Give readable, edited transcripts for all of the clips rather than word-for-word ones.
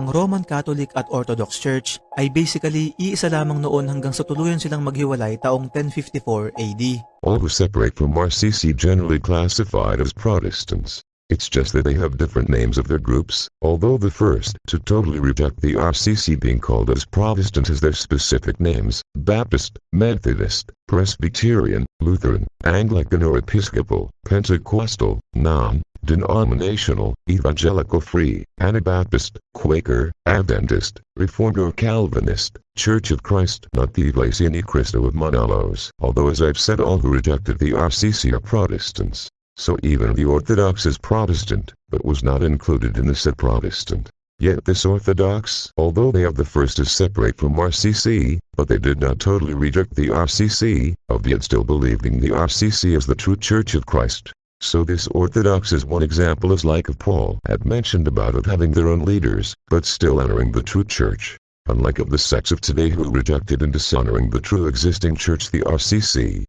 ang Roman Catholic at Orthodox Church ay basically iisa lamang noon hanggang sa tuluyan silang maghiwalay taong 1054 AD. All who separate from RCC generally classified as Protestants. It's just that they have different names of their groups, although the first to totally reject the RCC being called as Protestant has their specific names: Baptist, Methodist, Presbyterian, Lutheran, Anglican or Episcopal, Pentecostal, non-denominational, Evangelical Free, Anabaptist, Quaker, Adventist, Reformed or Calvinist, Church of Christ, not the Iglesia ni Cristo of Manalos, although as I've said all who rejected the RCC are Protestants. So even the Orthodox is Protestant, but was not included in the said Protestant. Yet this Orthodox, although they are the first to separate from RCC, but they did not totally reject the RCC, of yet still believing the RCC as the true Church of Christ. So this Orthodox is one example as like of Paul had mentioned about it having their own leaders, but still honoring the true Church. Unlike of the sects of today who rejected and dishonoring the true existing Church, the RCC.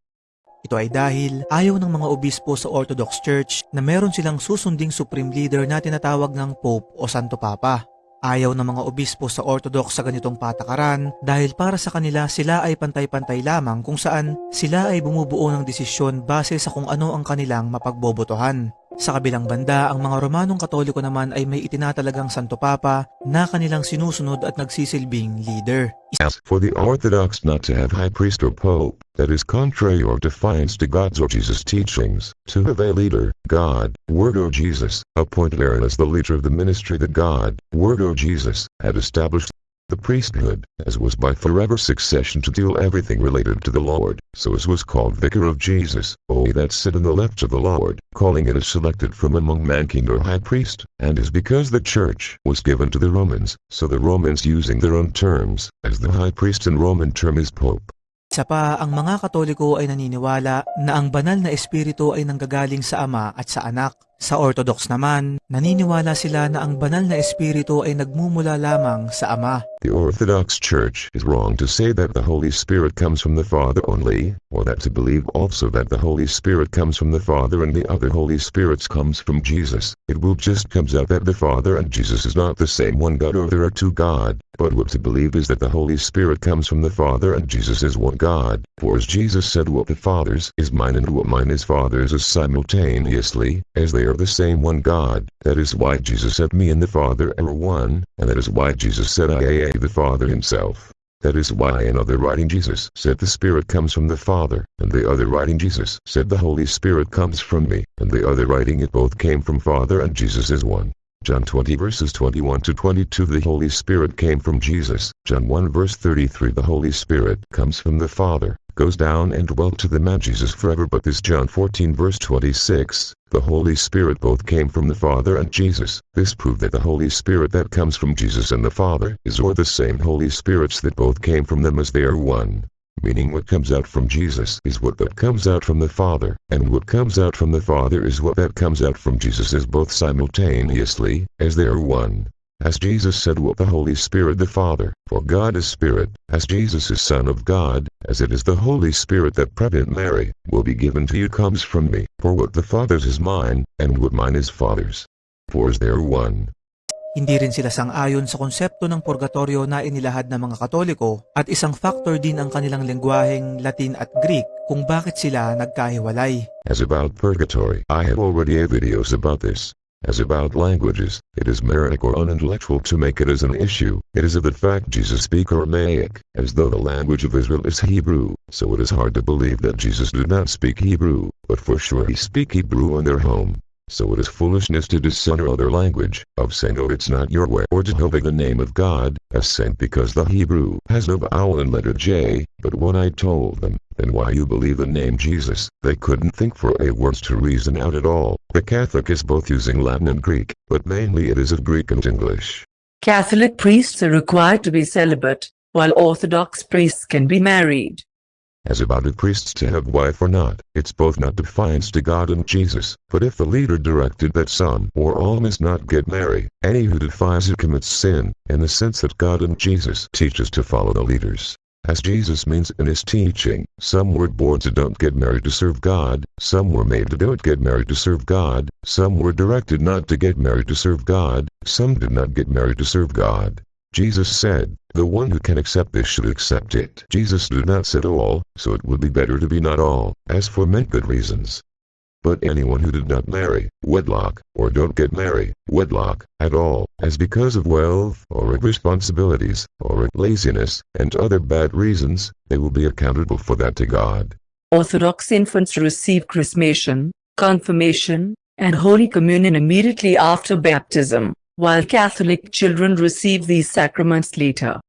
Ito ay dahil ayaw ng mga obispo sa Orthodox Church na meron silang susunding supreme leader na tinatawag ng Pope o Santo Papa. Ayaw ng mga obispo sa Orthodox sa ganitong patakaran dahil para sa kanila sila ay pantay-pantay lamang kung saan sila ay bumubuo ng desisyon base sa kung ano ang kanilang mapagbobotohan. Sa kabilang banda, ang mga Romanong Katoliko naman ay may itinatalagang Santo Papa na kanilang sinusunod at nagsisilbing leader. As for the Orthodox not to have high priest or pope, that is contrary or defiance to God's or Jesus' teachings, to have a leader, God, Word or Jesus, appointed Aaron as the leader of the ministry that God, Word or Jesus, had established. The priesthood, as was by forever succession to deal everything related to the Lord, so as was called Vicar of Jesus, that sit in the left of the Lord, calling it as selected from among mankind or high priest, and is because the church was given to the Romans, so the Romans using their own terms, as the high priest in Roman term is Pope. Isa pa, ang mga Katoliko ay naniniwala na ang banal na espiritu ay nanggagaling sa Ama at sa Anak. Sa Orthodox naman, naniniwala sila na ang banal na espiritu ay nagmumula lamang sa Ama. The Orthodox Church is wrong to say that the Holy Spirit comes from the Father only, or that to believe also that the Holy Spirit comes from the Father and the other Holy Spirits comes from Jesus. It will just comes out that the Father and Jesus is not the same one God or there are two God, but what to believe is that the Holy Spirit comes from the Father and Jesus is one God, for as Jesus said, what the Father's is mine and what mine is Father's is simultaneously, as they are the same one God. That is why Jesus said me and the Father are one, and that is why Jesus said I the Father himself. That is why another writing Jesus said the Spirit comes from the Father, and the other writing Jesus said the Holy Spirit comes from me, and the other writing it both came from Father and Jesus is one. John 20 verses 21 to 22 The Holy Spirit came from Jesus. John 1 verse 33 The Holy Spirit comes from the Father, goes down and dwelt to the man Jesus forever. But this John 14 verse 26 The Holy Spirit both came from the Father and Jesus. This proved that the Holy Spirit that comes from Jesus and the Father is or the same Holy Spirits that both came from them as they are one. Meaning what comes out from Jesus is what that comes out from the Father, and what comes out from the Father is what that comes out from Jesus as both simultaneously, as they are one. As Jesus said what the Holy Spirit the Father, for God is Spirit, as Jesus is Son of God, as it is the Holy Spirit that pregnant Mary, will be given to you comes from me, for what the Father's is mine, and what mine is Father's. For as they are one. Hindi rin sila sang-ayon sa konsepto ng purgatorio na inilahad ng mga Katoliko at isang factor din ang kanilang lengguaheng Latin at Greek kung bakit sila nagkahiwalay. As about purgatory, I have already had videos about this. As about languages, it is Meritic or unintellectual to make it as an issue. It is of the fact Jesus speak Aramaic, as though the language of Israel is Hebrew, so it is hard to believe that Jesus did not speak Hebrew, but for sure he speak Hebrew in their home. So it is foolishness to dishonor other language, of saying oh it's not your way, or to invoke the name of God, as saint because the Hebrew has no vowel in letter J. But when I told them, then why you believe the name Jesus, they couldn't think for a words to reason out at all. The Catholic is both using Latin and Greek, but mainly it is of Greek and English. Catholic priests are required to be celibate, while Orthodox priests can be married. As about a priest to have wife or not, it's both not defiance to God and Jesus, but if the leader directed that some or all must not get married, any who defies it commits sin, in the sense that God and Jesus teach us to follow the leaders. as Jesus means in his teaching. Some were born to don't get married to serve God, some were made to don't get married to serve God, some were directed not to get married to serve God, some did not get married to serve God. Jesus said, the one who can accept this should accept it. Jesus did not say all, so it would be better to be not all, as for many good reasons. But anyone who did not marry, wedlock, or don't get married, wedlock, at all, as because of wealth, or responsibilities, or laziness, and other bad reasons, they will be accountable for that to God. Orthodox infants receive chrismation, confirmation, and Holy Communion immediately after baptism, while Catholic children receive these sacraments later.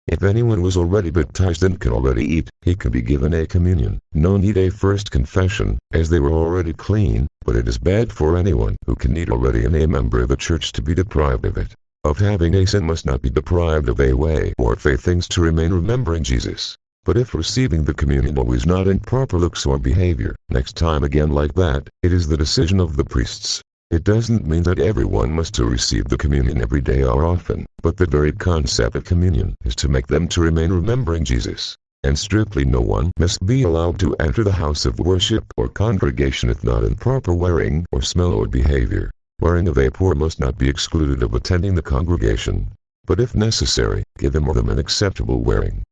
If anyone was already baptized and can already eat, he can be given a communion. No need a first confession, as they were already clean, but it is bad for anyone who can eat already and a member of the church to be deprived of it. Of having a sin must not be deprived of a way or faith things to remain remembering Jesus. But if receiving the communion always not in proper looks or behavior, next time again like that, it is the decision of the priests. It doesn't mean that everyone must to receive the communion every day or often, but the very concept of communion is to make them to remain remembering Jesus. And strictly no one must be allowed to enter the house of worship or congregation if not in proper wearing or smell or behavior. Wearing of a poor must not be excluded of attending the congregation, but if necessary, give him or them an acceptable wearing.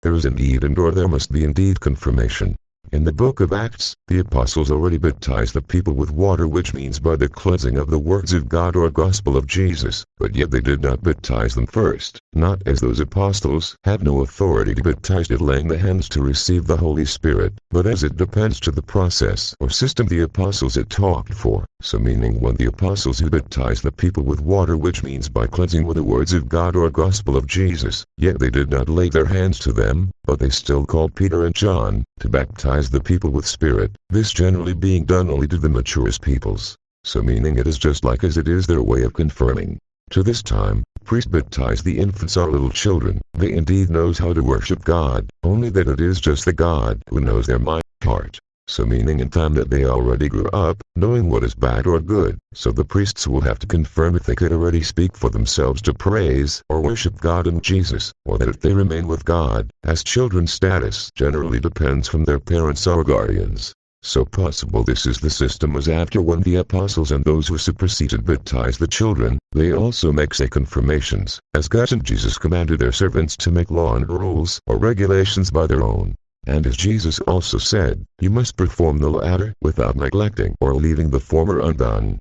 There is indeed or there must be indeed confirmation. In the book of Acts, the apostles already baptized the people with water, which means by the cleansing of the words of God or gospel of Jesus, but yet they did not baptize them first, not as those apostles had no authority to baptize at laying the hands to receive the Holy Spirit, but as it depends to the process or system the apostles had talked for. So meaning when the apostles who baptized the people with water, which means by cleansing with the words of God or gospel of Jesus, yet they did not lay their hands to them, but they still called Peter and John to baptize the people with Spirit, this generally being done only to the maturest peoples. So meaning it is just like as it is their way of confirming. To this time, priests baptize the infants or little children. They indeed knows how to worship God, only that it is just the God who knows their mind heart. So meaning in time that they already grew up, knowing what is bad or good, so the priests will have to confirm if they could already speak for themselves to praise or worship God and Jesus, or that if they remain with God, as children's status generally depends from their parents or guardians. So possible this is the system as after when the apostles and those who superseded baptize the children, they also make say confirmations, as God and Jesus commanded their servants to make law and rules or regulations by their own. And as Jesus also said, you must perform the latter without neglecting or leaving the former undone.